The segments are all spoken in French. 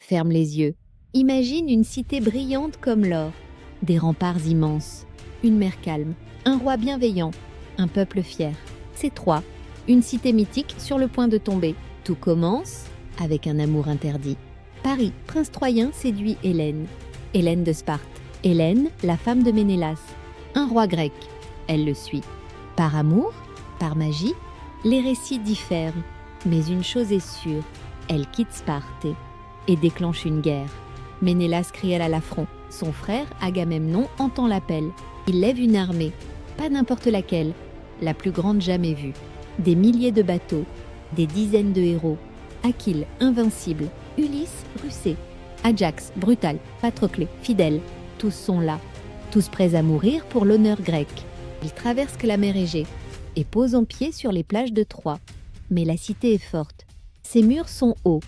Ferme les yeux. Imagine une cité brillante comme l'or, des remparts immenses, une mer calme, un roi bienveillant, un peuple fier. C'est Troie, une cité mythique sur le point de tomber. Tout commence avec un amour interdit. Paris, prince troyen séduit Hélène. Hélène de Sparte. Hélène, la femme de Ménélas. Un roi grec. Elle le suit. Par amour, par magie, les récits diffèrent. Mais une chose est sûre, elle quitte Sparte et déclenche une guerre. Ménélas crie à l'affront. Son frère, Agamemnon, entend l'appel. Il lève une armée, pas n'importe laquelle, la plus grande jamais vue. Des milliers de bateaux, des dizaines de héros. Achille, invincible, Ulysse, russé, Ajax, brutal, Patroclé, fidèle. Tous sont là, tous prêts à mourir pour l'honneur grec. Ils traversent la mer Égée et posent en pied sur les plages de Troie. Mais la cité est forte. Ses murs sont hauts,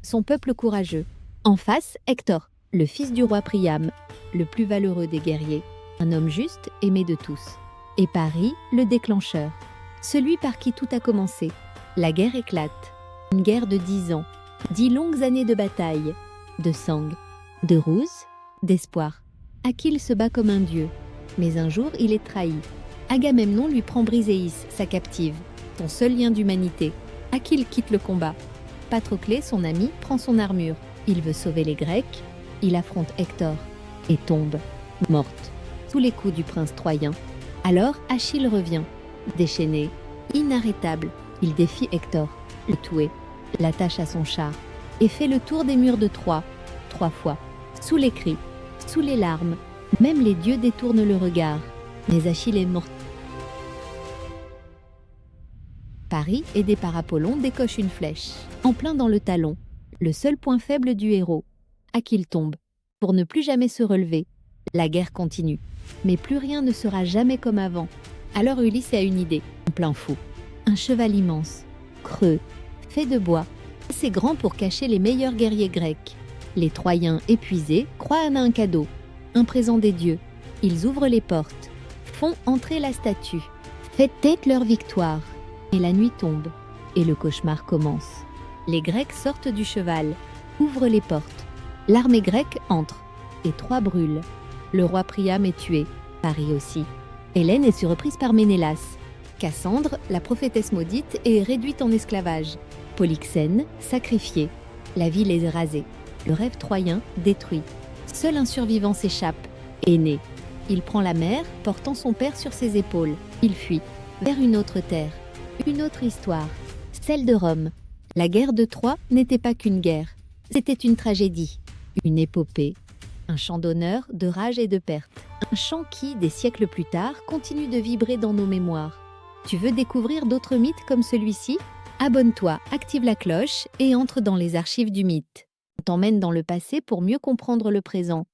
son peuple courageux. En face, Hector, le fils du roi Priam, le plus valeureux des guerriers, un homme juste, aimé de tous. Et Paris, le déclencheur, celui par qui tout a commencé. La guerre éclate, une guerre de 10 ans, 10 longues années de bataille, de sang, de ruse, d'espoir. Achille se bat comme un dieu, mais un jour il est trahi. Agamemnon lui prend Briséis, sa captive, son seul lien d'humanité. Achille quitte le combat. Patroclé, son ami, prend son armure. Il veut sauver les Grecs, il affronte Hector et tombe, morte, sous les coups du prince troyen. Alors Achille revient, déchaîné, inarrêtable. Il défie Hector, le tuer, l'attache à son char et fait le tour des murs de Troie, 3 fois, sous les cris, sous les larmes. Même les dieux détournent le regard, mais Achille est mort. Paris, aidé par Apollon, décoche une flèche, en plein dans le talon, le seul point faible du héros. Achille tombe, pour ne plus jamais se relever. La guerre continue, mais plus rien ne sera jamais comme avant. Alors Ulysse a une idée, en plein fou. Un cheval immense, creux, fait de bois, assez grand pour cacher les meilleurs guerriers grecs. Les Troyens, épuisés, croient à un cadeau, un présent des dieux. Ils ouvrent les portes, font entrer la statue, fêtent leur victoire. Et la nuit tombe, et le cauchemar commence. Les Grecs sortent du cheval, ouvrent les portes. L'armée grecque entre, et Troie brûle. Le roi Priam est tué, Paris aussi. Hélène est surprise par Ménélas. Cassandre, la prophétesse maudite, est réduite en esclavage. Polyxène, sacrifiée. La ville est rasée. Le rêve troyen, détruit. Seul un survivant s'échappe, Énée. Il prend la mer, portant son père sur ses épaules. Il fuit, vers une autre terre. Une autre histoire, celle de Rome. La guerre de Troie n'était pas qu'une guerre, c'était une tragédie, une épopée, un chant d'honneur, de rage et de perte. Un chant qui, des siècles plus tard, continue de vibrer dans nos mémoires. Tu veux découvrir d'autres mythes comme celui-ci? Abonne-toi, active la cloche et entre dans les archives du mythe. On t'emmène dans le passé pour mieux comprendre le présent.